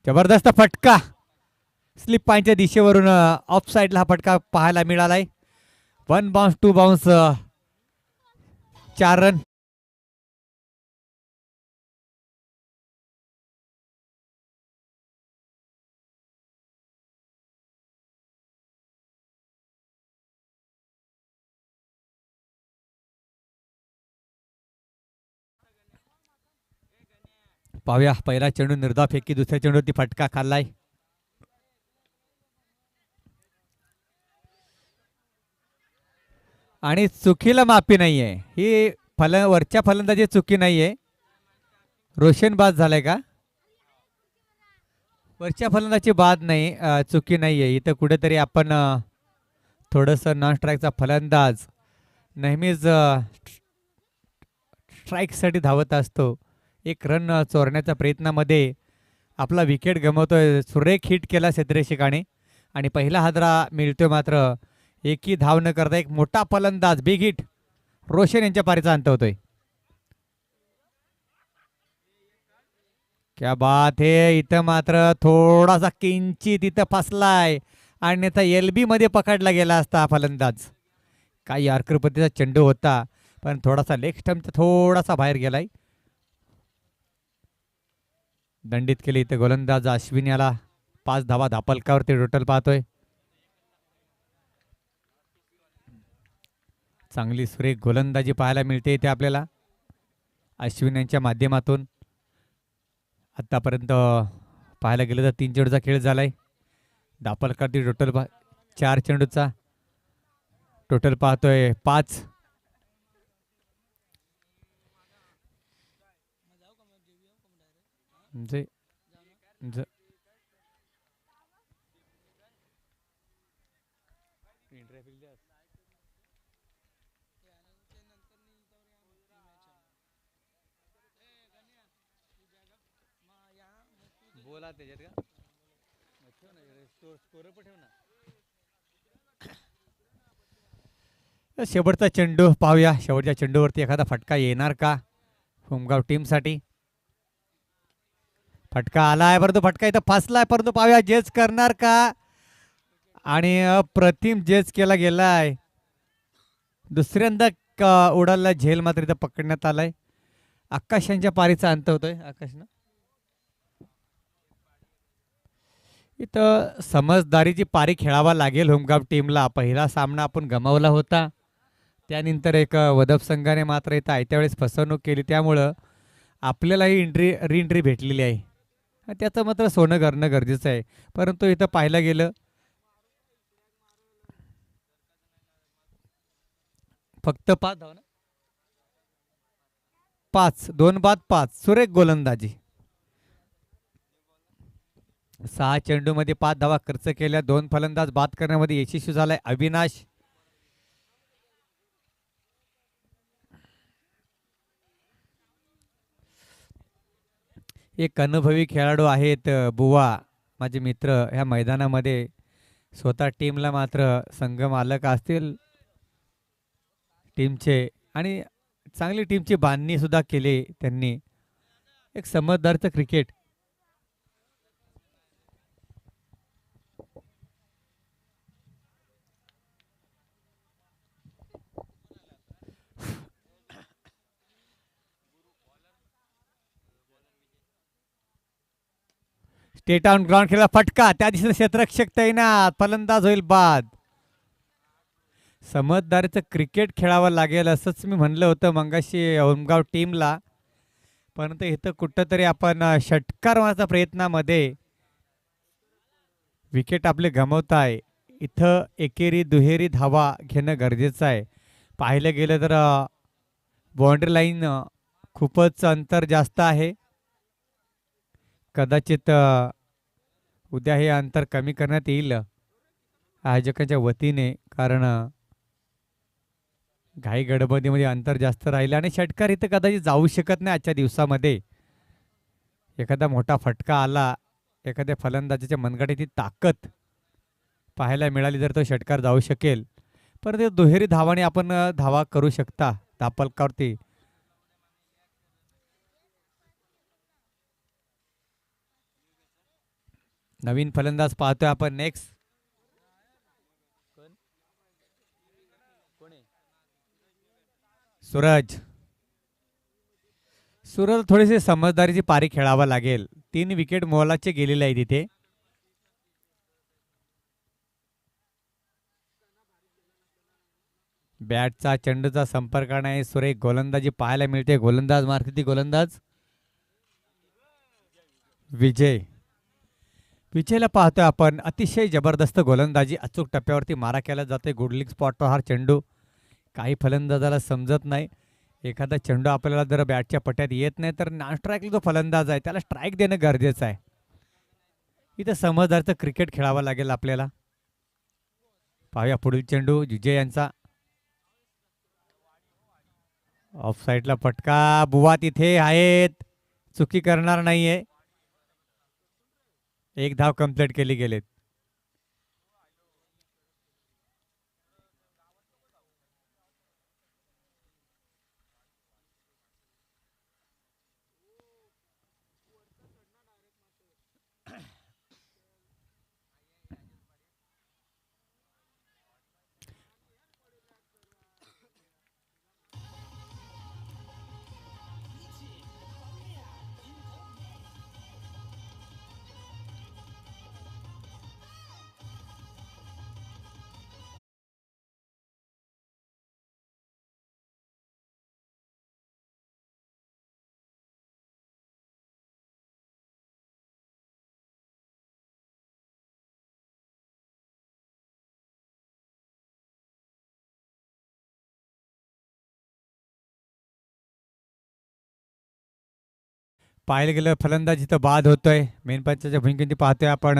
जबरदस्त फटका स्लिप पॉइंटच्या दिशेवरून ऑफ साइडला हा फटका पाहायला मिळालाय. 1 बाउन्स 2 बाउन्स 4 रन. पाहूया पहिला चेंडू निर्धाव फेकी, दुसऱ्या चेंडूवरती फटका खाल्लाय. आणि चुकीला माफी नाहीये. ही वरच्या फलंदाजी चुकी नाहीये. रोशन बाद झालाय का? वरच्या फलंदाची बाद नाही, चुकी नाहीये. इथं कुठेतरी आपण थोडंसं नॉन स्ट्राईकचा फलंदाज नेहमीच स्ट्राईकसाठी धावत असतो. एक रन चोरण्याच्या प्रयत्नामध्ये आपला विकेट गमवतोय. सुरेख हिट केला क्षेत्ररक्षकाने आणि पहिला हादरा मिळतोय. मात्र एकही धाव न करता एक मोठा फलंदाज बिग हिट रोशन यांच्या पारीचा अंत होतोय. क्या बात हे. इथं मात्र थोडासा किंचित इथं फसलाय आणि आता LB मध्ये पकडला गेला असता फलंदाज. काही यॉर्कर पद्धतीचा चेंडू होता पण थोडासा लेग स्टंपचा थोडासा बाहेर गेलाय. दंडित केले इथं गोलंदाज अश्विन याला. 5 धावा धापलकावरती टोटल पाहतोय. चांगली सुरेख गोलंदाजी पाहायला मिळते इथे आपल्याला अश्विन यांच्या माध्यमातून. आतापर्यंत पाहायला गेलं तर 3 चेंडूचा खेळ झालाय. धापलकावरती टोटल 4 चेंडूचा टोटल पाहतोय 5. बोला त्याच्यात का शेवटचा चेंडू पाहूया. शेवटच्या चेंडूवरती एखादा फटका येणार का होमगाव टीमसाठी? फटका आलाय परंतु फटका इथं फसलाय. परंतु पाहूया जेच करणार का? आणि अप्रतिम जेच केला गेलाय. दुसऱ्यांदा उडाला झेल मात्र इथं पकडण्यात आलाय. आकाश यांच्या पारीचा अंत होतोय. आकाश ना इथं समजदारीची पारी खेळावा लागेल होमगाव टीमला. पहिला सामना आपण गमावला होता. त्यानंतर एक वदप संघाने मात्र इथं आयत्या वेळेस फसवणूक केली. त्यामुळं आपल्यालाही री एंट्री भेटलेली आहे. त्याचं मात्र सोनं करणं गरजेचं आहे. परंतु इथं पाहायला गेलं फक्त 5 धावा ना. 5 2 बाद 5 सुरेख गोलंदाजी. 6 चेंडूमध्ये 5 धावा खर्च केल्या. 2 फलंदाज बाद करण्यामध्ये यशस्वी झालाय अविनाश. एक अनुभवी खेळाडू आहेत बुवा माझे मित्र ह्या मैदानामध्ये. स्वतः टीमला मात्र संघ मालक असतील टीमचे आणि चांगली टीमची बांधणी सुद्धा केली त्यांनी. एक समजदारचं क्रिकेट. स्टेट ऑन ग्राउंड खेळला फटका. त्या दिशेने क्षेत्ररक्षक तैनात. फलंदाज होईल बाद. समजदारीचं क्रिकेट खेळावं लागेल असंच मी म्हणलं होतं मंगाशी होमगाव टीमला. परंतु इथं कुठंतरी आपण षटकार मारण्याच्या प्रयत्नामध्ये विकेट आपले गमवताय. इथं एकेरी दुहेरी धावा घेणं गरजेचं आहे. पाहिलं गेलं तर बाउंड्री लाईन खूपच अंतर जास्त आहे. कदाचित उद्या हे अंतर कमी करण्यात येईल आयोजकांच्या वतीने. कारण घाई गडबडीमध्ये अंतर जास्त राहिलं आणि षटकार इथं कदाचित जाऊ शकत नाही आजच्या दिवसामध्ये. एखादा मोठा फटका आला एखाद्या फलंदाजाच्या मनगटाची ताकद पाहायला मिळाली तर तो षटकार जाऊ शकेल. परंतु दुहेरी धावाने आपण धावा करू शकता धापलकावरती. नवीन फलंदाज पाहतोय आपण नेक्स्ट. सूरज. सूरज थोडीशी समजदारीची पारी खेळावा लागेल. 3 विकेट मोलाचे गेलेले आहे तिथे. बॅटचा चेंडूचा संपर्क नाही. सुरेख गोलंदाजी पाहायला मिळते. गोलंदाज मारते ती गोलंदाज विजय. विजयला पाहतोय आपण. अतिशय जबरदस्त गोलंदाजी. अचूक टप्प्यावरती मारा केला जातोय. गुडलिंग स्पॉटवर हा चेंडू. काही फलंदाजाला समजत नाही. एखादा चेंडू आपल्याला जर बॅटच्या पट्ट्यात येत नाही तर नॉन स्ट्राईकला जो फलंदाज आहे त्याला स्ट्राईक देणं गरजेचं आहे. इथं समजदारचं क्रिकेट खेळावं लागेल आपल्याला. पाहूया पुढील चेंडू विजय यांचा. ऑफ साईडला फटका. बुवा तिथे आहेत. चुकी करणार नाहीये. 1 धाव कंप्लीट केली गेलेत. पाहायला गेलं फलंदाज इथं बाद होतोय. मेन पंचाच्या भूमिकेने पाहतोय आपण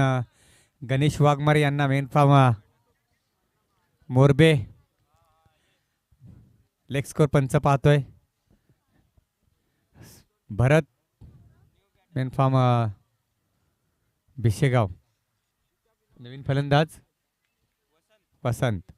गणेश वाघमारे यांना. Main form Morbe. Leg score पंच पाहतोय. भरत. Main form भिशेगाव. नवीन फलंदाज वसंत.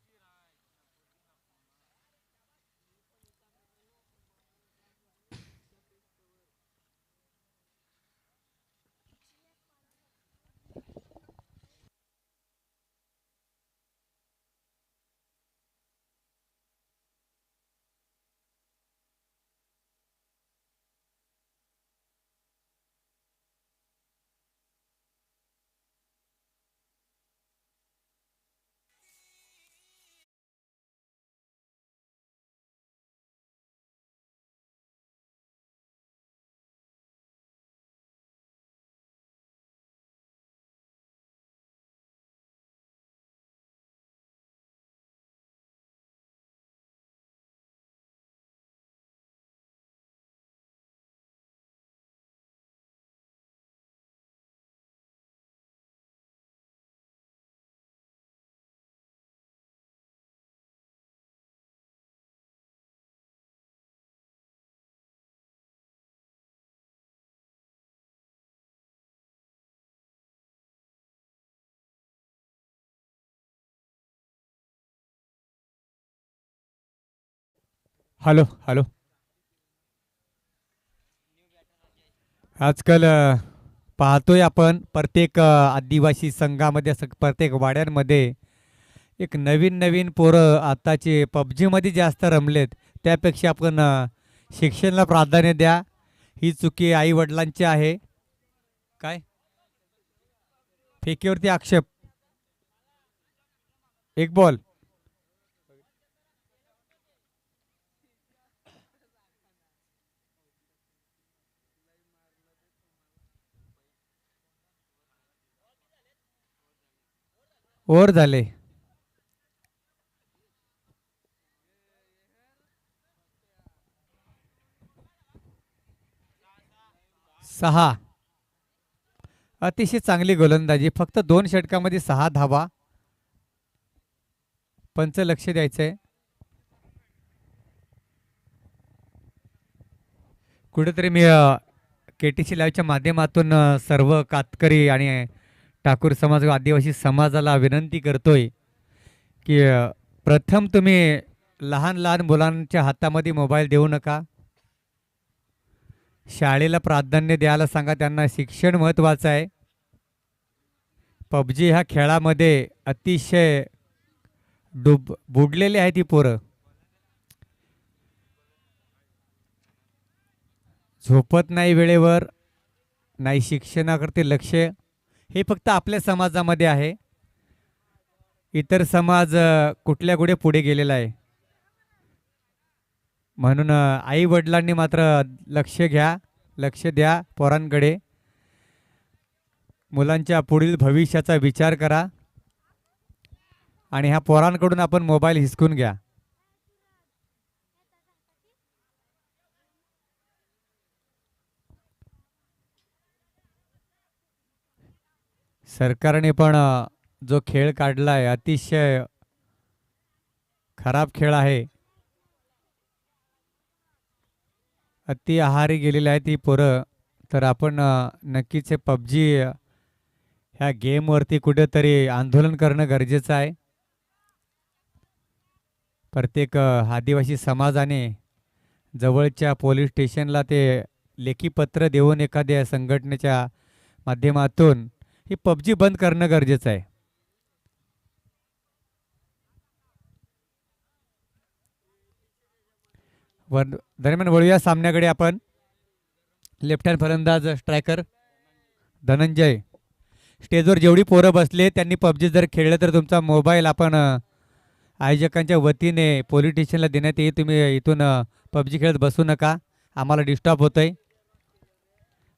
Hello hello. आजकाल पाहतोय आपण प्रत्येक आदिवासी संघामध्ये प्रत्येक वाड्यांमध्ये एक नवीन नवीन पोरं आताचे पबजीमध्ये जास्त रमलेत. त्यापेक्षा आपण शिक्षणाला प्राधान्य द्या. ही चुकी आई वडिलांची आहे. काय फेकीवरती आक्षेप. एक बॉल. ओव्हर झाले. 6. अतिशय चांगली गोलंदाजी. फक्त 2 षटकामध्ये 6 धावा. पंच लक्ष द्यायचंय. कुठेतरी मी के टी सी लाईव्हच्या माध्यमातून सर्व कातकरी आणि ठाकूर समाज व आदिवासी समाजाला विनंती करतोय की प्रथम तुम्ही लहान लहान मुलांच्या हातामध्ये मोबाईल देऊ नका. शाळेला प्राधान्य द्यायला सांगा. त्यांना शिक्षण महत्त्वाचं आहे. पबजी ह्या खेळामध्ये अतिशय बुडलेली आहे ती पोरं. झोपत नाही वेळेवर, नाही शिक्षणाकडे लक्ष. हे फक्त आपल्या समाजामध्ये आहे. इतर समाज कुठल्या कुठे पुढे गेलेला आहे. म्हणून आई वडिलांनी मात्र लक्ष द्या पोरांकडे. मुलांच्या पुढील भविष्याचा विचार करा आणि ह्या पोरांकडून आपण मोबाईल हिसकून घ्या. सरकारने पण जो खेळ काढला आहे अतिशय खराब खेळ आहे. अति आहारी गेलेली आहे ती पोरं. तर आपण नक्कीच हे पबजी ह्या गेमवरती कुठेतरी आंदोलन करणं गरजेचं आहे. प्रत्येक आदिवासी समाजाने जवळच्या पोलीस स्टेशनला ते लेखी पत्र देऊन एखाद्या संघटनेच्या माध्यमातून ही पबजी बंद करणं गरजेचं आहे. दरम्यान वळूया सामन्याकडे आपण. लेफ्ट हँड फलंदाज स्ट्रायकर धनंजय. स्टेजवर जेवढी पोरं बसले त्यांनी पबजी जर खेळलं तर तुमचा मोबाईल आपण आयोजकांच्या वतीने पोलीस स्टेशनला देण्यात येईल. तुम्ही इथून पबजी खेळत बसू नका, आम्हाला डिस्टर्ब होतंय.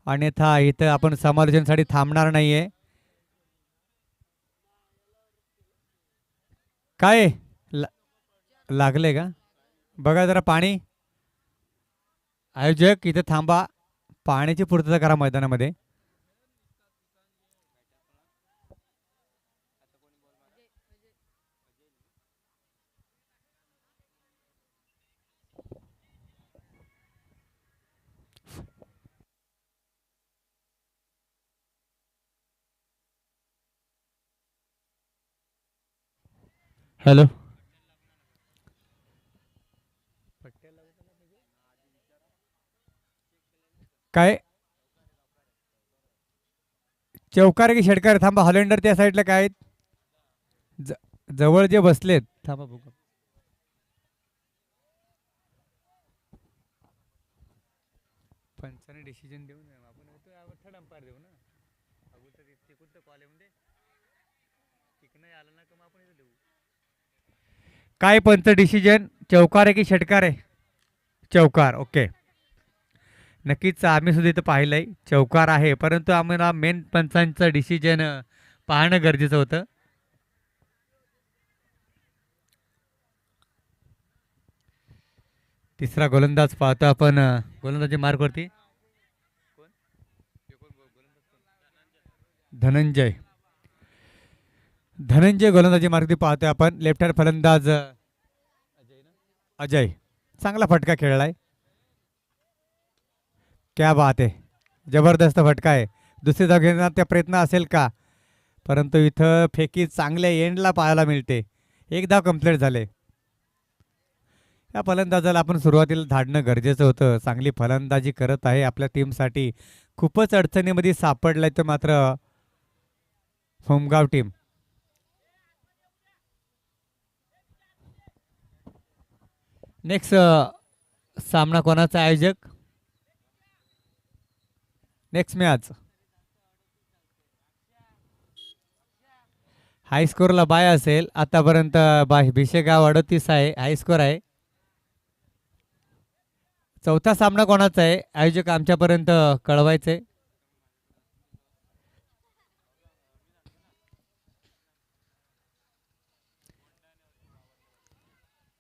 अन्यथा इथं आपण समालोचनासाठी थांबणार नाहीये. काय लागले का बघा जरा पाणी. आयोजक इथे थांबा, पाण्याची पूर्तता करा मैदानामध्ये. हॅलो. काय चौकार की षटकार. थांबा, हॉलंडर त्या साईडला काय आहेत? जवळ जे बसलेत थांबा बघू. पंचाने डिसिजन देऊ ना आपण थर्ड अंपायर देऊ ना. काय पंच डिसिजन चौकार आहे की षटकार आहे? चौकार. ओके. नक्कीच आम्ही सुद्धा इथं पाहिलंय चौकार आहे, परंतु आम्हाला मेन पंचांचं डिसिजन पाहणं गरजेचं होतं. तिसरा गोलंदाज पाहतो आपण. गोलंदाजी मार्कवरती धनंजय. धनंजय गोलंदाजी मार्कवरती पाहतोय आपण. लेफ्ट हँड फलंदाज अजय. चांगला फटका खेळलाय. क्या बात आहे, जबरदस्त फटका आहे. दुसरी धाव घेण्याचा प्रयत्न असेल का? परंतु इथं फेकी चांगल्या एंडला पाहायला मिळते. एक धाव कंप्लीट झाले. या फलंदाजाला आपण सुरुवातीला धाडणं गरजेचं होतं. चांगली फलंदाजी करत आहे आपल्या टीमसाठी. खूपच अडचणीमध्ये सापडलाय तर मात्र होमगाव टीम. नेक्स्ट सामना कोणाचा आयोजक? नेक्स्ट मॅच हाय स्कोरला बाय असेल. आतापर्यंत बाय भिशेगाव 38 आहे हाय स्कोर आहे. चौथा सामना कोणाचा आहे आयोजक आमच्यापर्यंत कळवायचे.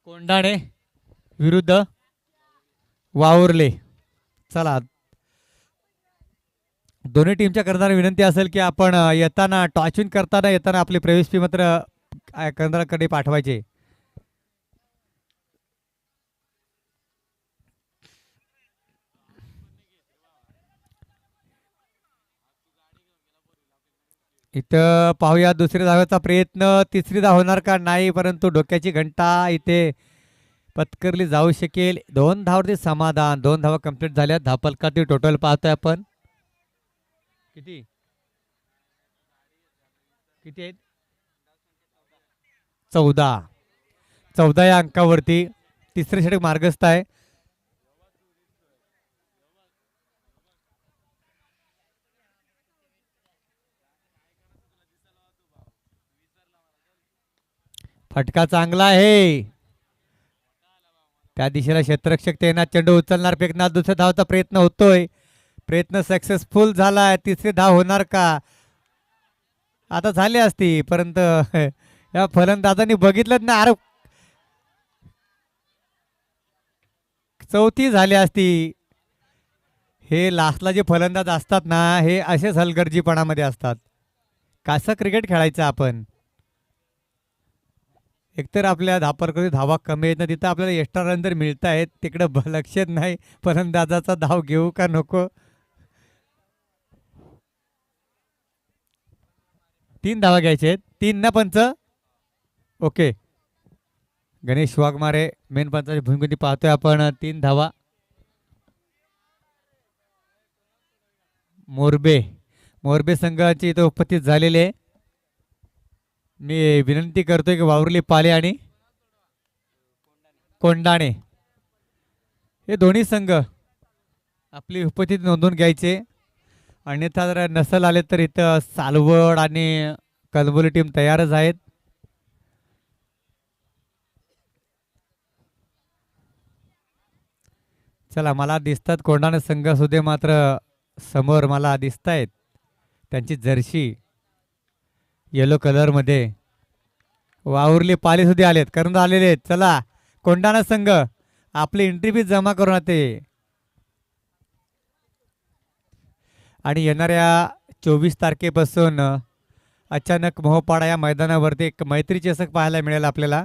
कोंडाणे विरुद्ध वावरले. चला, दोन्ही टीमच्या करणारी विनंती असेल की आपण येताना टॉच इन करताना येताना आपली प्रवेश फी मात्र केंद्राकडे पाठवायचे. इथं पाहूया दुसऱ्या धावेचा प्रयत्न. तिसरी धाव होणार का नाही, परंतु डोक्याची घंटा इथे पत्करली जाऊ शकेल. 2 धाववरती समाधान. 2 धावा कंप्लीट झाल्या. धावफलकातील टोटल पाहतोय आपण किती. किती आहेत? 14. 14 या अंकावरती तिसरे षटक मार्गस्थ आहे. फटका चांगला आहे. त्या दिशेला क्षेत्ररक्षक तैनात, चेंडू उचलणार, फेकणार, दुसऱ्या धावचा प्रयत्न होतोय. प्रयत्न सक्सेसफुल झालाय. तिसरी धाव होणार का? आता झाली असती, परंतु या फलंदाजांनी बघितलंच ना. अरे चौथी झाली असती. हे लास्टला जे फलंदाज असतात ना, हे असेच हलगर्जीपणामध्ये असतात. कसं क्रिकेट खेळायचं आपण? एकतर आपल्या धापरकरी धावा कमी आहेत ना, तिथं आपल्याला एक्स्ट्रा रन जर मिळत आहेत, तिकडं लक्षात नाही फलंदाजाचा धाव घेऊ का नको. 3 धावा घ्यायचे आहेत. 3 ना पंच. ओके. गणेश वाघमारे मेन पंचाची भूमिका पाहतोय आपण. 3 धावा. मोरबे मोरबे संघाची इथं उपस्थित झालेली आहे. मी विनंती करतोय की वावरली पाले आणि कोंडाणे हे दोन्ही संघ आपली उपस्थिती नोंदवून घ्यायचे. अन्यथा जर नसल आले तर इथं सालवड आणि कलबोली टीम तयारच आहेत. चला, मला दिसतात कोंडाणे संघ सुद्धा मात्र समोर मला दिसत आहेत. त्यांची जर्सी येलो कलरमध्ये. वावरली पाली सुद्धा आलेत, करून आलेले आहेत. चला, कोंडाणा संघ आपली एंट्री फी जमा करून ते. आणि येणाऱ्या 24 तारखेपासून अचानक मोहपाडा या मैदानावरती एक मैत्री चषक पाहायला मिळेल आपल्याला.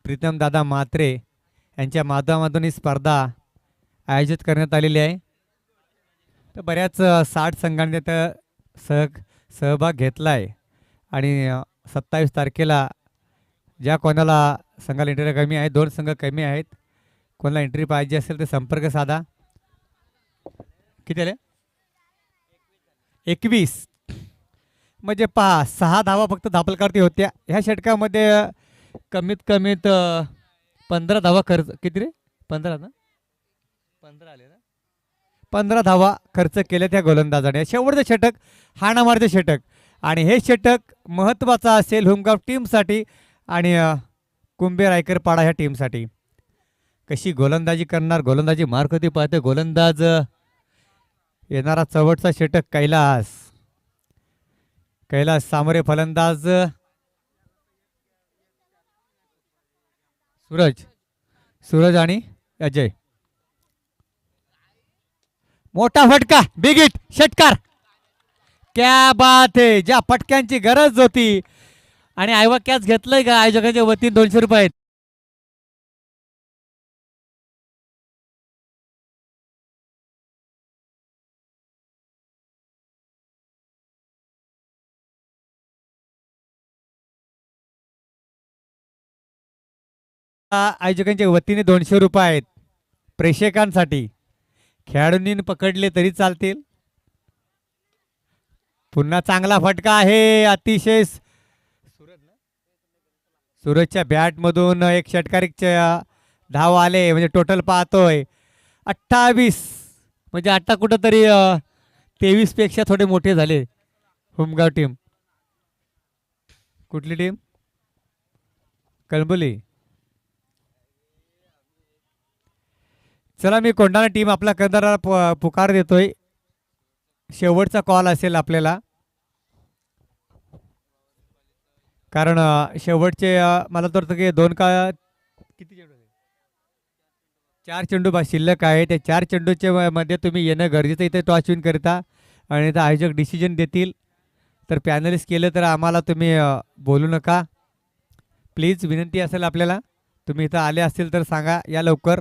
प्रीतम दादा म्हात्रे यांच्या माध्यमातून ही स्पर्धा आयोजित करण्यात आलेली आहे. तर बऱ्याच 60 संघांनी त्यात सहभाग घेतला आहे. आणि 27 तारखेला ज्या कोणाला संघाला एंट्री कमी आहे, 2 संघ कमी आहेत, कोणाला एंट्री पाहिजे असेल तर संपर्क साधा. किती आले? 21. म्हणजे पहा, 6 धावा फक्त धापलकारती होत्या. ह्या षटकामध्ये कमीत कमीत 15 धावा खर्च. किती रे? 15 ना? 15 आले ना? 15 धावा खर्च केल्या त्या गोलंदाजाने. शेवटचं षटक हाणामारीचं षटक, आणि हे षटक महत्त्वाचं असेल होमगाव टीमसाठी आणि कुंभे रायकर पाडा ह्या टीमसाठी. कशी गोलंदाजी करणार, गोलंदाजी मार्क होती पाहते गोलंदाज. येणारा चवटचा षटक कैलास सामोरे फलंदाज सूरज आणि अजय. मोठा फटका, बिग हिट, षटकार. क्या बात है! ज्या फटक्यांची गरज होती. आणि आयवा कॅच घेतलंय का आयोजकांच्या वतीने? 200 रुपये. आयोजकांच्या वतीने 200 रुपये आहेत प्रेक्षकांसाठी. खेळाडूंनी पकडले तरी चालतील. पुन्हा चांगला फटका आहे, अतिशय. सूरजच्या बॅटमधून एक षटकारीच्या धाव आले, म्हणजे टोटल पाहतोय 28. म्हणजे आता कुठंतरी 23 पेक्षा थोडे मोठे झाले होमगाव टीम. कुठली टीम? कळंबोली. चला, मी कोंडाणा टीम आपला कंदाराला पुकार देतोय. शेवटचा कॉल असेल आपल्याला, कारण शेवटचे मला तर वाटतं की 2 का किती चेंडू? 4 चेंडू शिल्लक आहे. त्या 4 चेंडूच्या मध्ये तुम्ही येणं गरजेचं. इथे टॉस विन करता आणि इथं आयोजक डिसिजन देतील. तर पॅनलिस्ट केलं तर आम्हाला तुम्ही बोलू नका प्लीज, विनंती असेल आपल्याला. तुम्ही इथं आले असतील तर सांगा, या लवकर.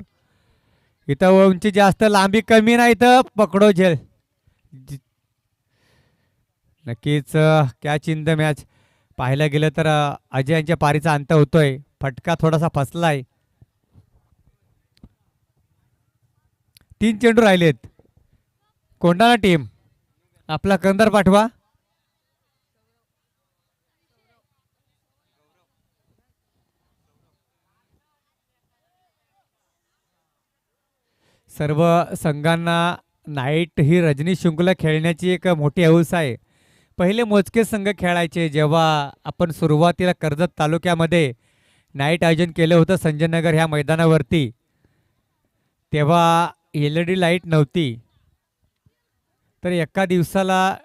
इथं उंची जास्त, लांबी कमी नाही तर पकडो झेल. नक्कीच कॅच इन द मॅच पाहायला गेलं तर अजय यांच्या पारीचा अंत होतोय. फटका थोडासा फसलाय. 3 चेंडू राहिलेत. कोंडाणा टीम आपला कंदार पाठवा. सर्व संघांना नाईट ही रजनी शृंखला खेळण्याची एक मोठी हौस आहे. पहिले मोजके संघ खेळायचे. जेव्हा आपण सुरुवातीला कर्जत तालुक्यामध्ये नाईट आयोजन केलं होतं संजय नगर ह्या मैदानावरती, तेव्हा एल ई डी लाईट नव्हती. तर एका दिवसाला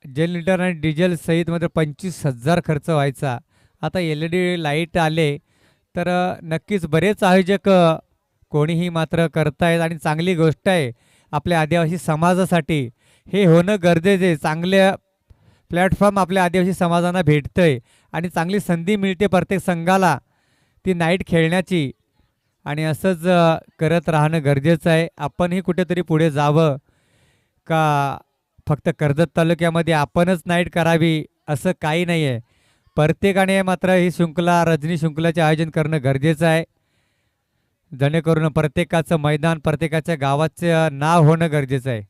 जनरेटर आणि डिझेल सहित मात्र 25,000 खर्च व्हायचा. आता एल ई डी लाईट आले तर नक्कीच बरेच आयोजक कोणीही मात्र करतायत आणि चांगली गोष्ट आहे. आपल्या आदिवासी समाजासाठी हे होणं गरजेचं आहे. चांगल्या प्लॅटफॉर्म आपल्या आदिवासी समाजांना भेटतंय आणि चांगली संधी मिळते प्रत्येक संघाला ती नाईट खेळण्याची. आणि असंच करत राहणं गरजेचं आहे. आपणही कुठेतरी पुढे जावं का फक्त कर्जत तालुक्यामध्ये आपणच नाईट करावी असं काही नाही आहे. प्रत्येकाने मात्र ही शृंखला रजनी शृंखलाचे आयोजन करणं गरजेचं आहे. जेणेकरून प्रत्येकाचं मैदान प्रत्येकाच्या गावाचं नाव होणं गरजेचं आहे.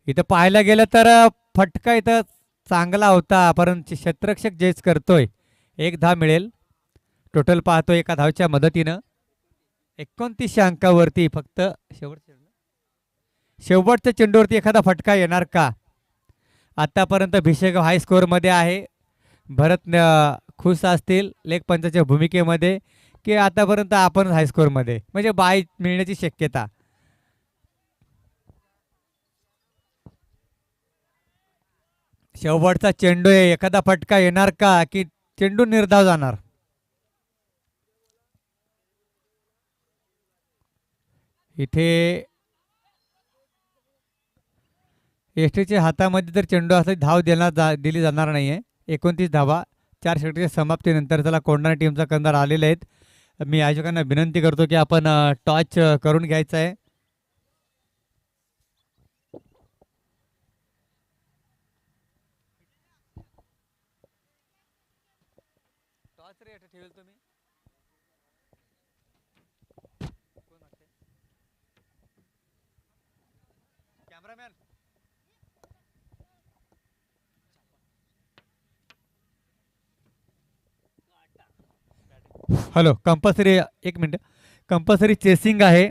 इथं पाहायला गेलं तर फटका इथं चांगला होता, परंतु क्षेत्ररक्षक जेच करतोय. एक धाव मिळेल. टोटल पाहतो एका धावच्या मदतीनं 29 अंकावरती फक्त शेवटच्या चेंडूवरती एखादा फटका येणार का? आतापर्यंत भिशेगाव हाय स्कोअरमध्ये आहे. भरत खुश असतील लेग पंचाच्या भूमिकेमध्ये की आतापर्यंत आपण हायस्कोअरमध्ये, म्हणजे बाय मिळण्याची शक्यता. शेवटचा चेंडू आहे. एखादा फटका येणार का की चेंडू निर्धाव जाणार? इथे एस टीच्या हातामध्ये जर चेंडू असला धाव दिली जाणार नाही आहे. 29 धावा 4 षटकाच्या समाप्तीनंतर त्याला कोंढाणा टीमचा कंदार आलेले आहेत. मी आयोजकांना विनंती करतो की आपण टॉच करून घ्यायचं आहे. टॉच रे ठेवेल तुम्ही. Cameraman hello. कंपल्सरी एक मिनटं, कंपल्सरी चेसिंग आहे.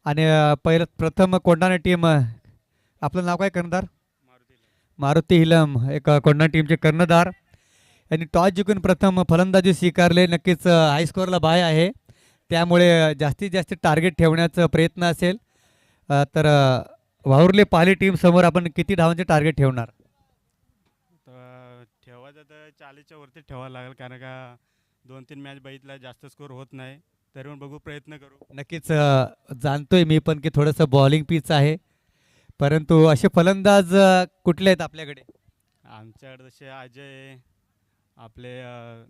आणि पहिलं प्रथम कोंढाणा टीम आपलं नाव काय कर्णधार? मारुती हिलम एक कोंढाणा टीमचे कर्णधार यांनी टॉस जिंकून प्रथम फलंदाजी स्वीकारले. नक्कीच हाय स्कोअरला बाय आहे, त्यामुळे जास्तीत जास्त टार्गेट ठेवण्याचा प्रयत्न असेल. तर वाहुर्ले पाली टीम समोर आपण किती धावांचे टार्गेट ठेवणार? ठेवायचं तर 40च्या वरती ठेवावं लागेल, कारण का 2-3 मॅच बघितला जास्त स्कोर होत नाही. तरी पण बघू, प्रयत्न करू. नक्कीच जाणतोय मी पण की थोडंसं बॉलिंग पिच आहे, परंतु असे फलंदाज कुठले आहेत आपल्याकडे? आमच्याकडे जसे अजय, आपले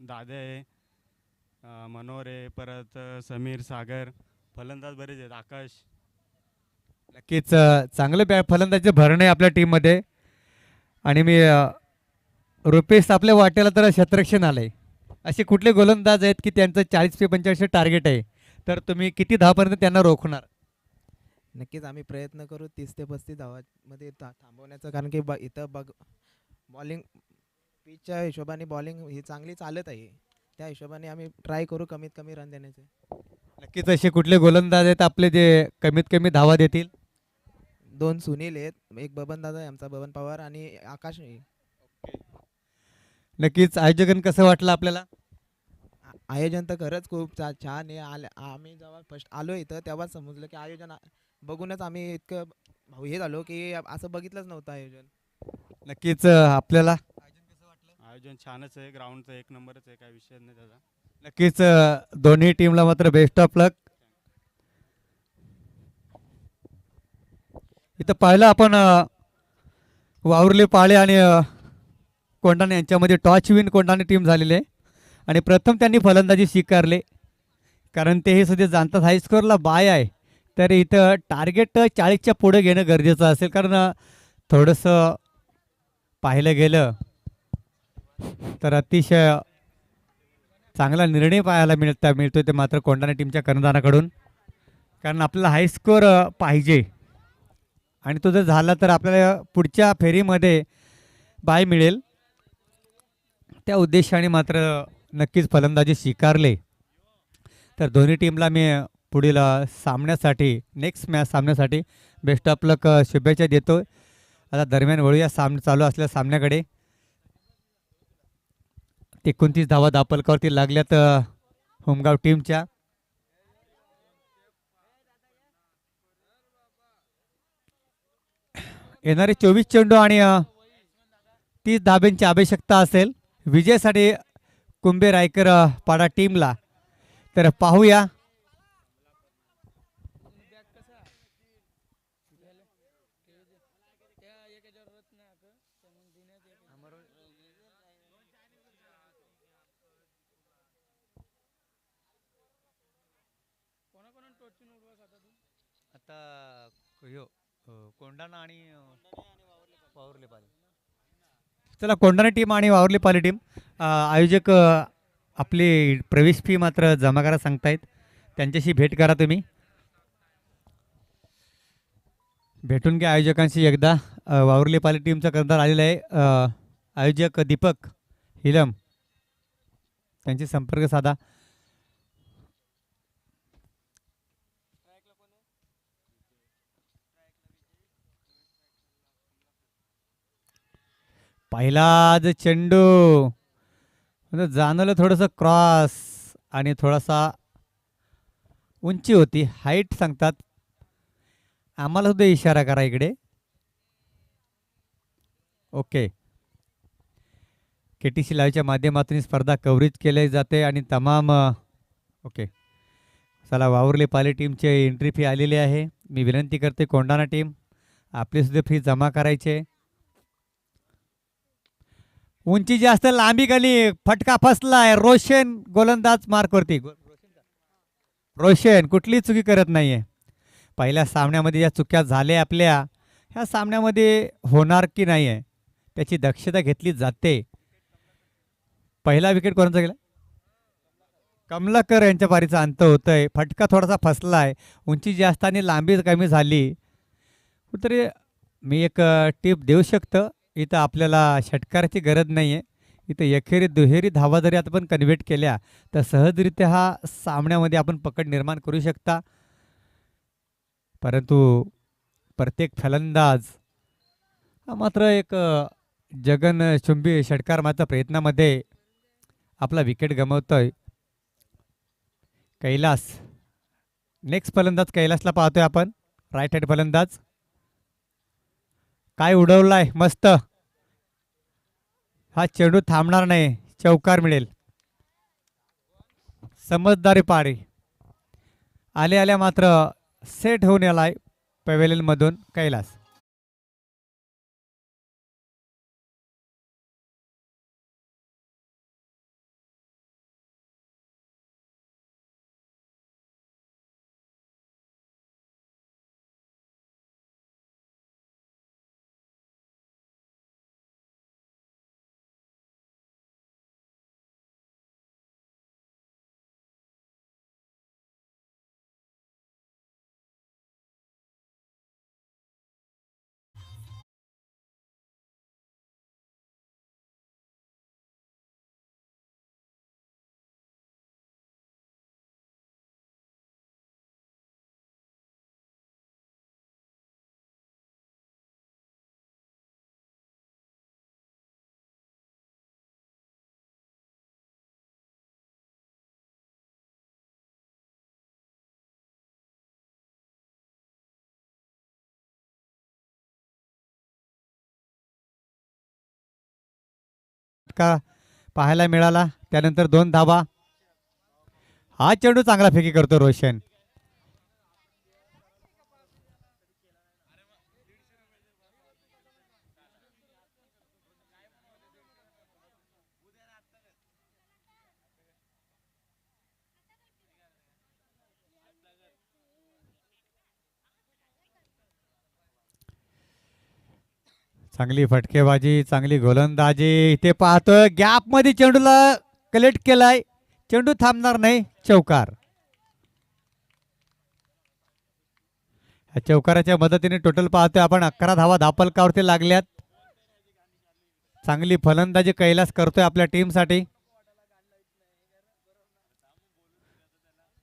दादा आहे, मनोहर आहे, परत समीर, सागर, फलंदाज बरेच आहेत, आकाश. नक्कीच चांगले फलंदाजी भरणे आहे आपल्या टीममध्ये. आणि मी रुपेश आपल्या वाटेला तर शतरक्षण आलंय. असे कुठले गोलंदाज आहेत की त्यांचं 40 ते 45 टार्गेट आहे, तर तुम्ही किती धावापर्यंत त्यांना रोखणार? नक्कीच आम्ही प्रयत्न करू 30 ते 35 धावांमध्ये थांबवण्याचं, कारण की इथं बॉलिंग पिचच्या हिशोबाने बॉलिंग ही चांगली चालत आहे. त्या हिशोबाने आम्ही ट्राय करू कमीत कमी रन देण्याचे. नक्कीच असे कुठले गोलंदाज आहेत आपले जे कमीत कमी धावा देतील? 2 सुनील आहेत, एक बबन दादा आहे आमचा, बबन पवार, आणि आकाश आहे. नक्कीच आयोजन कसं वाटलं आपल्याला? आयोजन तर खरंच खूप छान आहे. आम्ही जेव्हा फर्स्ट आलो इथं तेव्हाच समजलं की आयोजन बघूनच आम्ही इतकं हे झालो की असं बघितलंच नव्हतं आयोजन. नक्कीच आपल्याला आयोजन छानच आहे, ग्राउंडचं एक नंबरच आहे, काय विषय नाही त्याचा. नक्कीच दोन्ही टीमला मात्र बेस्ट ऑफ लक. इथं पाहिलं आपण वाहुर्ले पाळे आणि कोंढाणा यांच्यामध्ये टॉच विन कोंढाणा टीम झालेली आहे आणि प्रथम त्यांनी फलंदाजी स्वीकारले, कारण ते हे सध्या जाणतात हाय स्कोअरला बाय आहे. तर इथं टार्गेट 40च्या पुढे घेणं गरजेचं असेल, कारण थोडंसं पाहिलं गेलं तर अतिशय चांगला निर्णय पाहायला मिळतो ते मात्र कोंढाणा टीमच्या कर्णधाराकडून, कारण आपल्याला हाय स्कोअर पाहिजे आणि तो जर झाला तर आपल्याला पुढच्या फेरीमध्ये बाय मिळेल. त्या उद्देशाने मात्र नक्कीच फलंदाजी स्वीकारले. तर दोन्ही टीमला मी पुढील सामन्यासाठी नेक्स्ट मॅच सामन्यासाठी बेस्ट ऑफ लक शुभेच्छा देतो. आता दरम्यान वळूया चालू असलेल्या सामन्याकडे. 29 धावा दापलकावरती लागल्यात होमगाव टीमच्या. येणारे 24 चेंडू आणि 30 धाब्यांची आवश्यकता असेल विजयासाठी कुंभे रायकर पाडा टीमला. तर पाहूया आता कोंडाणा आणि वावरले पाले. चला कोंडाणा टीम आणि वावरले पाले टीम आयोजक आपली प्रवेश फी मात्र जमा करा सांगतायत. त्यांच्याशी भेट करा तुम्ही. भेटून घ्या आयोजकांशी एकदा. वावरले पाले टीमचा कर्णधार आलेला आहे आयोजक दीपक हिलम. त्यांची संपर्क साधा. पहिलाच चेंडू जाणवलं थोडंसं क्रॉस आणि थोडासा उंची होती हाईट सांगतात. आम्हाला सुद्धा इशारा करा इकडे. ओके. KTC लाईव्हच्या माध्यमातून स्पर्धा कव्हरेज केली जाते आणि तमाम ओके. चला वावरले पाले टीमची एंट्री फी आलेली आहे. मी विनंती करते कोंडाणा टीम आपली सुद्धा फी जमा करायचे. उंची जास्त लांबी गेली फटका फसलाय. रोशन गोलंदाज मार्कवरती. रोशन कुठली चुकी करत नाहीये. पहिल्या सामन्यामध्ये या चुक्या झाल्या आपल्या ह्या सामन्यामध्ये होणार की नाही आहे त्याची दक्षता घेतली जाते. पहिला विकेट कोणाचा गेला? कमलाकर यांच्या पारीचा अंत होतोय. फटका थोडासा फसलाय. उंची जास्त आणि लांबी कमी झाली. कुठेतरी मी एक टिप देऊ शकतो. इथं आपल्याला षटकाराची गरज नाही आहे. इथं एकेरी दुहेरी धावा जरी आपण कन्व्हर्ट केल्या तर सहजरित्या हा सामन्यामध्ये आपण पकड निर्माण करू शकता. परंतु प्रत्येक फलंदाज हा मात्र एक जगनचुंबी षटकार मारण्याच्या प्रयत्नामध्ये आपला विकेट गमावतोय. कैलास नेक्स्ट फलंदाज कैलासला पाहतोय आपण. राईट हँड फलंदाज काय उडवलाय मस्त. हा चेंडू थांबणार नाही. चौकार मिळेल. समजदारी पारी आल्या आल्या मात्र सेट होऊन आलाय पवेलियन मधून कैलास. का पाहायला मिळाला. त्यानंतर 2 धावा. हा चेंडू चांगला फेकी करतो रोशन. चांगली फटकेबाजी चांगली गोलंदाजी. इथे पाहतोय गॅप मध्ये चेंडूला कलेक्ट केलाय. चेंडू थांबणार नाही. चौकार. चौकाराच्या मदतीने टोटल पाहतोय आपण 11 धावा धापलकावरती लागल्यात. चांगली फलंदाजी कैलास करतोय आपल्या टीमसाठी.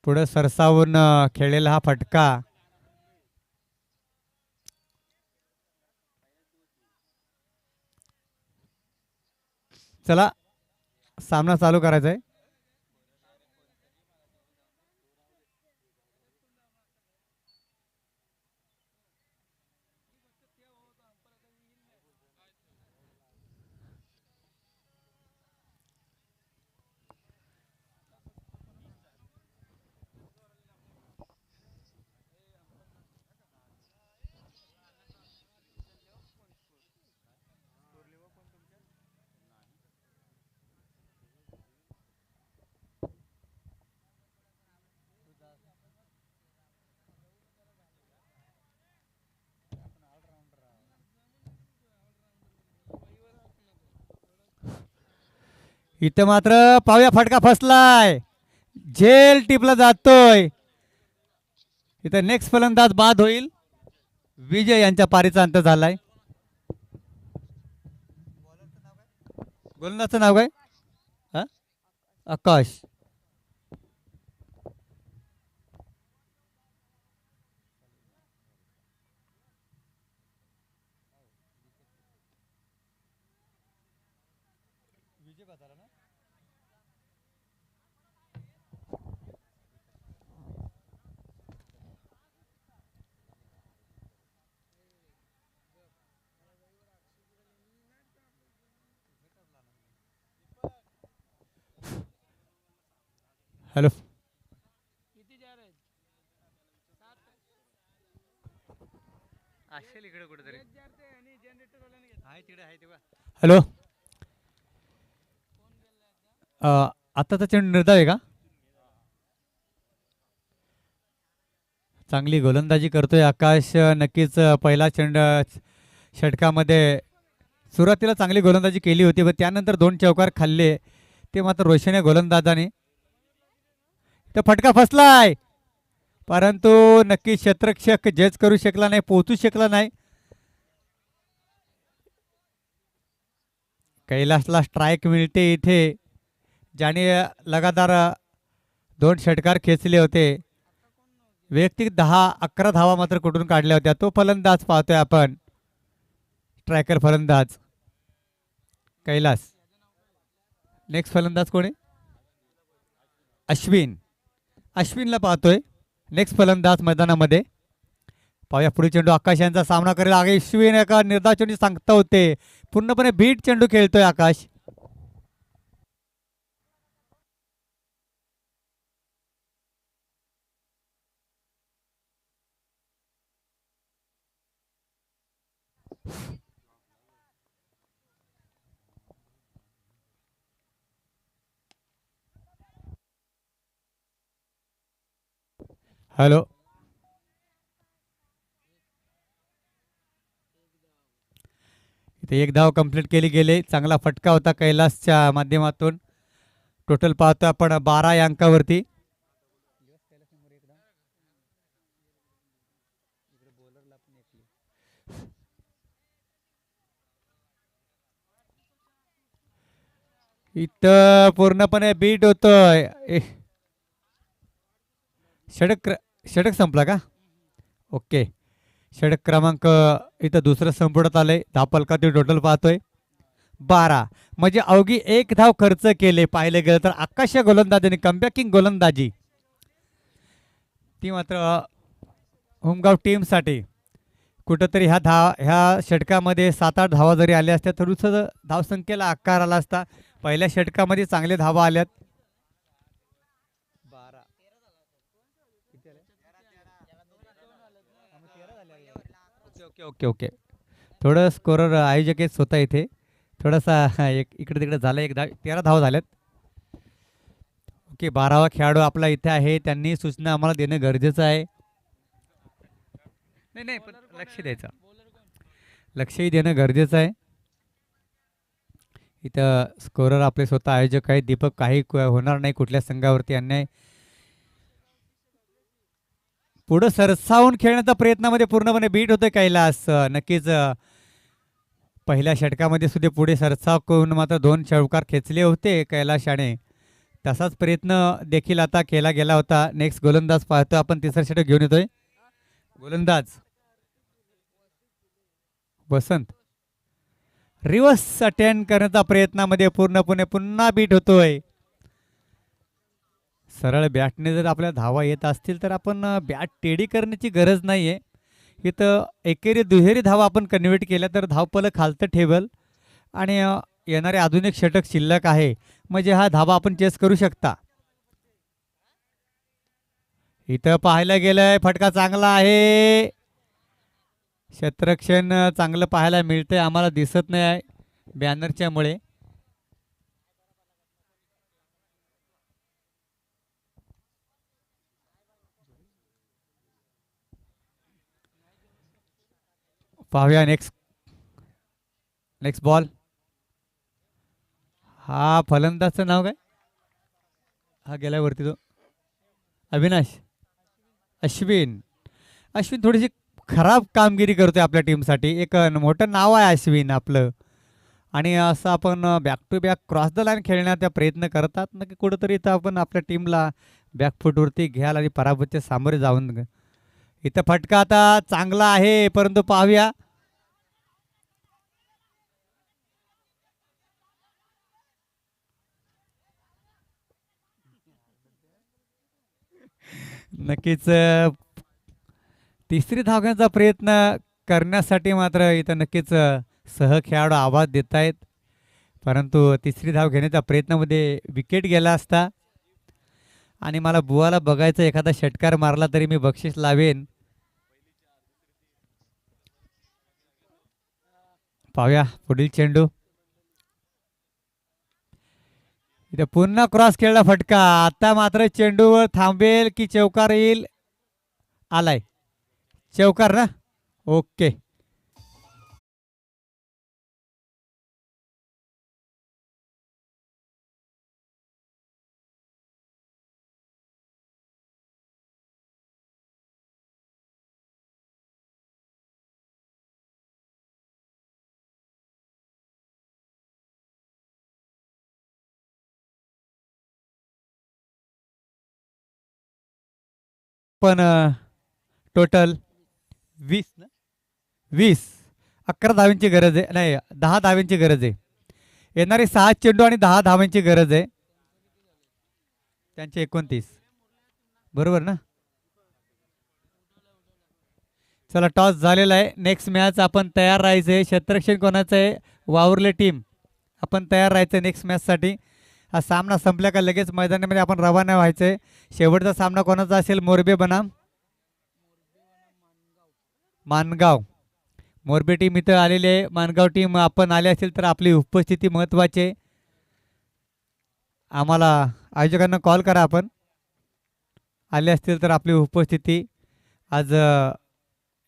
पुढे सरसावून खेळलेला हा फटका चला सामना चालू करायचा आहे. इथं मात्र पाहूया फटका फसलाय, झेल टिपला जातोय. इथं नेक्स्ट फलंदाज बाद होईल. विजय यांच्या पारीचा अंत झालाय. गोलंदाजचं नाव काय? हा? आकाश. हॅलो हॅलो आत्ताचा चेंडू निर्धाव आहे का? चांगली गोलंदाजी करतोय आकाश. नक्कीच पहिला षटकामध्ये सुरुवातीला चांगली गोलंदाजी केली होती पण त्यानंतर 2 चौकार खाल्ले ते मात्र रोषणीय गोलंदाजाने. तर फटका फसलाय परंतु नक्की क्षेत्ररक्षक जज करू शकला नाही, पोहोचू शकला नाही. कैलासला स्ट्राईक मिळते इथे, ज्याने लगातार 2 षटकार खेचले होते. वैयक्तिक 10-11 धावा मात्र कुठून काढल्या होत्या. तो फलंदाज पाहतोय आपण, स्ट्रायकर फलंदाज कैलास. नेक्स्ट फलंदाज कोण आहे? अश्विन. अश्विनला पाहतोय नेक्स्ट फलंदाज मैदानामध्ये. पाहूया पुढे चेंडू आकाश यांचा सामना करेल. आगे अश्विन एका निर्धाव चेंडू सांगता होते, पूर्णपणे बीट चेंडू खेळतोय आकाश. हॅलो इथे 1 धाव कंप्लीट केली गेली. चांगला फटका होता कैलासच्या माध्यमातून. टोटल पाहतो आपण 12 या अंकावरती. इथं पूर्णपणे बीट होतोय. षटक संपला का? ओके, षटक क्रमांक इथं दुसरं संपुटात आलंय. धावफलकातील टोटल पाहतोय 12, म्हणजे अवघी 1 धाव खर्च केले. पाहिले गेलं तर आकाश गोलंदाजीने कमबॅकिंग गोलंदाजी ती मात्र होमगाव टीमसाठी कुठंतरी ह्या षटकामध्ये 7-8 धावा जरी आल्या असत्या तर धावसंख्येला आकार आला असता. पहिल्या षटकामध्ये चांगले धावा आल्यात. ओके ओके ओके थोडं स्कोरर आयोजक आहेत स्वतः इथे, थोडासा इकडे तिकडे झालं. 13 धावा झाल्यात. ओके, 12वा खेळाडू आपला इथे आहे. त्यांनी सूचना आम्हाला देणं गरजेचं आहे. नाही पण लक्ष द्यायचं, लक्षही देणं गरजेचं आहे. इथं स्कोरर आपले स्वतः आयोजक आहेत. दीपक, काही होणार नाही कुठल्या संघावरती अन्याय. पुढे सरसावून खेळण्याच्या प्रयत्नामध्ये पूर्णपणे बीट होतोय कैलास. नक्कीच पहिल्या षटकामध्ये सुद्धा पुढे सरसाव करून मात्र 2 चौकार खेचले होते कैलाशाने. तसाच प्रयत्न देखील आता केला गेला होता. नेक्स्ट गोलंदाज पाहतो आपण, तिसरा षटक घेऊन येतोय गोलंदाज वसंत. रिव्हर्स अटेंड करण्याचा प्रयत्नामध्ये पूर्णपणे पुन्हा बीट होतोय. सरळ बॅटने जर आपल्या धावा येत असतील तर आपण बॅट टेडी करण्याची गरज नाहीये. इथं एकेरी दुहेरी धावा आपण कन्व्हर्ट केल्या तर धावपल खालतं ठेवल आणि येणारे आधुनिक षटक शिल्लक आहे, म्हणजे हा धावा आपण चेस करू शकता. इथं पाहायला गेलंय फटका चांगला आहे. क्षेत्ररक्षण चांगलं पाहायला मिळतंय, आम्हाला दिसत नाही आहे बॅनरच्या मुळे. पाहूया नेक्स्ट बॉल. हा फलंदाजचं नाव काय? हा गेलाय वरती तो अविनाश. अश्विन थोडीशी खराब कामगिरी करतोय आपल्या टीमसाठी. एक मोठं नाव आहे अश्विन आपलं, आणि असं आपण back to back cross the line खेळण्याचा प्रयत्न करतात नक्की कुठंतरी. इथं आपण आपल्या टीमला बॅकफुटवरती घ्याल आणि पराभूतचे सामोरे जाऊन. इथं फटका आता चांगला आहे, परंतु पाहूया. नक्कीच तिसरी धाव घेण्याचा प्रयत्न करण्यासाठी मात्र इथं नक्कीच सहखेळाडू आवाज देत आहेत, परंतु तिसरी धाव घेण्याच्या प्रयत्नामध्ये विकेट गेला असता. आणि मला बुवाला बघायचं, एखादा षटकार मारला तरी मी बक्षीस लावेन. पाहूया पुढील चेंडू. इथे पुन्हा क्रॉस खेळला फटका. आता मात्र चेंडूवर थांबेल की चौकार येईल? आलाय चौकार ना. ओके. पण टोटल 20 11 धावांची गरज आहे, नाही 10 धावांची गरज आहे. येणारे 6 चेंडू आणि 10 धावांची गरज आहे. त्यांचे 29 बरोबर ना. चला टॉस झालेला आहे. नेक्स्ट मॅच आपण तयार राहायचंय. क्षेत्ररक्षण कोणाचं आहे? वावरले टीम. आपण तयार राहायचं नेक्स्ट मॅचसाठी. हा सामना संपल्या का लगेच मैदानामध्ये आपण रवाना व्हायचंय. शेवटचा सामना कोणाचा असेल? मोरबी बनाम मानगाव. मोरबी टीम इथं आलेली आहे. मानगाव टीम आपण आले असेल तर आपली उपस्थिती महत्त्वाची आहे. आम्हाला आयोजकांना कॉल करा, आपण आले असतील तर आपली उपस्थिती. आज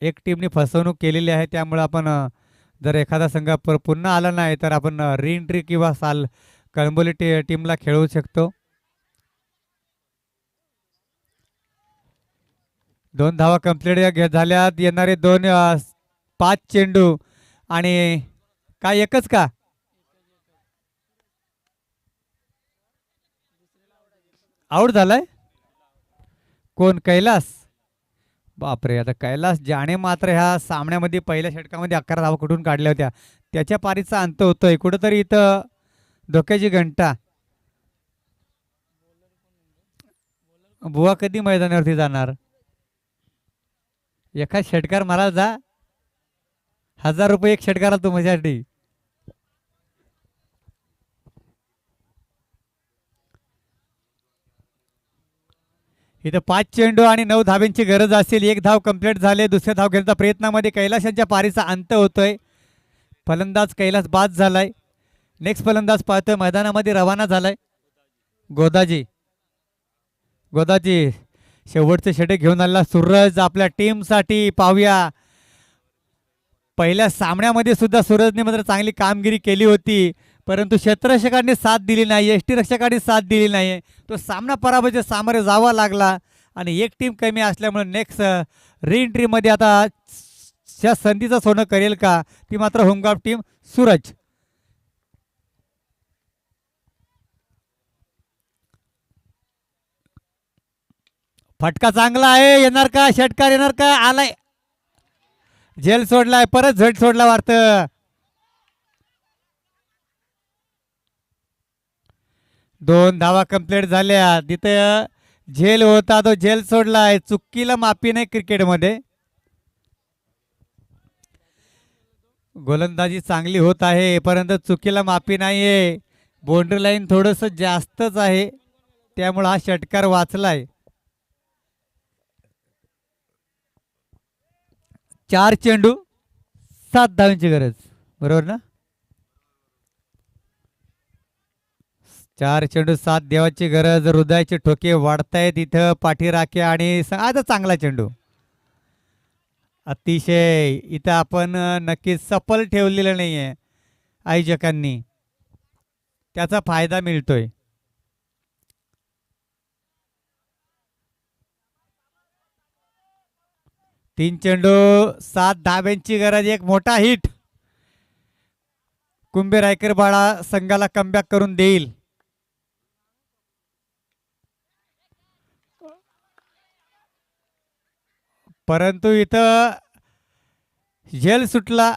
एक टीमने फसवणूक केलेली आहे, त्यामुळे आपण जर एखादा संघ पुन्हा आला नाही तर आपण रीएंट्री किंवा कळंबोली टीमला खेळवू शकतो. 2 धावा कंप्लीट झाल्यात. येणारे 5 चेंडू आणि काय एकच का? आउट झालाय कोण? कैलास. बापरे, आता कैलास ज्याने मात्र ह्या सामन्यामध्ये पहिल्या षटकामध्ये 11 धावा कुठून काढल्या होत्या, त्याच्या पारीचा अंत होतोय. कुठंतरी इथं धोक्याची घंटा. बुवा कधी मैदानावरती जाणार? एका षटकार मारायला जा. 1000 रुपये एक षटकारा तुमच्यासाठी. इथं 5 चेंडू आणि 9 धाब्यांची गरज असेल. 1 धाव कंप्लीट झाले. दुसऱ्या धाव घेण्याच्या प्रयत्नामध्ये कैलासांच्या पारीचा अंत होतोय. फलंदाज कैलास बाद झालाय. नेक्स्ट फलंदाज पाहतोय मैदानामध्ये रवाना झालाय गोदाजी. शेवटचे षटक घेऊन आलेला सूरज आपल्या टीमसाठी. पाहूया, पहिल्या सामन्यामध्ये सुद्धा सूरजने मात्र चांगली कामगिरी केली होती, परंतु क्षेत्ररक्षकांनी साथ दिली नाही, यष्टीरक्षकांनी साथ दिली नाही. तो सामना पराभवाच्या सामोरे जावा लागला आणि एक टीम कमी असल्यामुळे नेक्स्ट रीएंट्रीमध्ये आता त्या संधीचं सोनं करेल का? ती मात्र होमगार्ड टीम सूरज. फटका चांगला आहे, येणार का षटकार, येणार का, आलाय, झेल सोडलाय, परत झट सोडला वार्त. दोन धावा कंप्लीट झाल्या. तिथं झेल होता तो झेल सोडलाय. चुकीला माफी नाही क्रिकेटमध्ये. गोलंदाजी चांगली होत आहे परंतु चुकीला माफी नाहीये. बाउंड्री लाईन थोडस जास्तच आहे त्यामुळे हा षटकार वाचलाय. 4 चेंडू 7 धावांची गरज, बरोबर ना? 4 चेंडू 7 धावांची गरज. हृदयाचे ठोके वाढतायत इथं पाठीराखे आणि आता चांगला चेंडू. अतिशय इथं आपण नक्कीच सफल ठेवलेलं नाहीये आयोजकांनी, त्याचा फायदा मिळतोय. तीन चेंडू 7 धाब्यांची गरज. एक मोठा हिट कुंभे रायकर बाळा संघाला कमबॅक करून देईल. परंतु इथं झेल सुटला,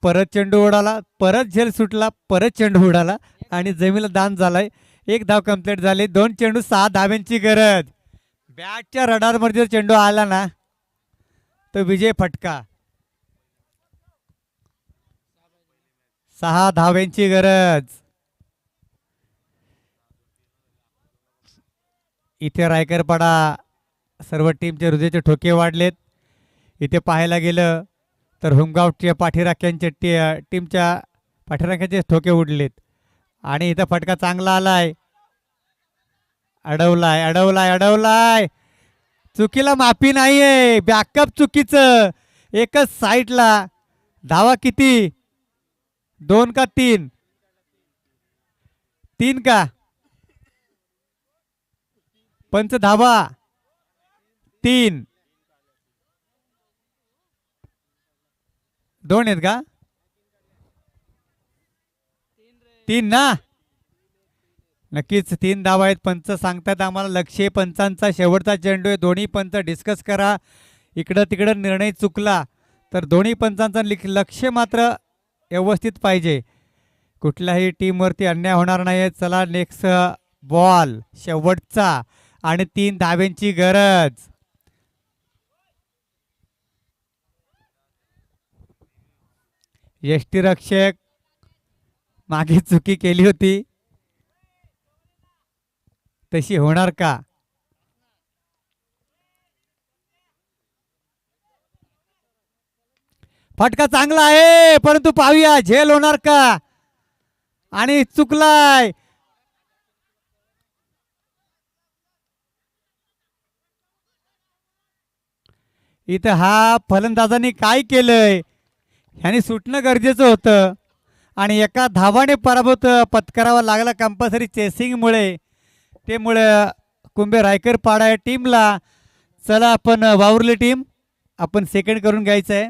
परत चेंडू उडाला, परत झेल सुटला, परत चेंडू उडाला आणि जमीला दान झालाय. 1 धाव कंप्लीट झाली. 2 चेंडू 6 धाब्यांची गरज. बॅटच्या रडारमध्ये चेंडू आला ना तो विजय फटका. 6 धाव्यांची गरज. इथे रायकरपाडा सर्व टीमचे हृदयाचे ठोके वाढलेत. इथे पाहायला गेलं तर होमगावच्या पाठीराख्यांच्या टीमच्या पाठीराख्यांचे ठोके उडलेत आणि इथं फटका चांगला आलाय. अडवलाय अडवलाय अडवलाय. चुकीला माफी नाहीये. बॅकअप चुकीचं. एकच साईडला. धावा किती? 2 का 3? 3 का? पंच धावा 3. 2 आहेत का? 3 ना? नक्कीच 3 धावा आहेत. पंच सांगतात आम्हाला. लक्ष्य पंचांचा शेवटचा चेंडू आहे. दोन्ही पंच डिस्कस करा. इकडं तिकडं निर्णय चुकला तर दोन्ही पंचांचा लक्ष मात्र व्यवस्थित पाहिजे. कुठल्याही टीमवरती अन्याय होणार नाही. चला नेक्स्ट बॉल शेवटचा आणि 3 धाब्यांची गरज. यष्टीरक्षक मागे चुकी केली होती तशी होणार का? फटका चांगला आहे परंतु पाहूया झेल होणार का आणि चुकलाय. इथं हा फलंदाजांनी काय केलंय ह्याने सुटणं गरजेचं होतं आणि एका धावाने पराभूत पत्करावा लागला कंपल्सरी चेसिंगमुळे. त्यामुळे कुंभे रायकर पाडा या टीमला चला आपण वावरली टीम आपण सेकंड करून घ्यायचं आहे.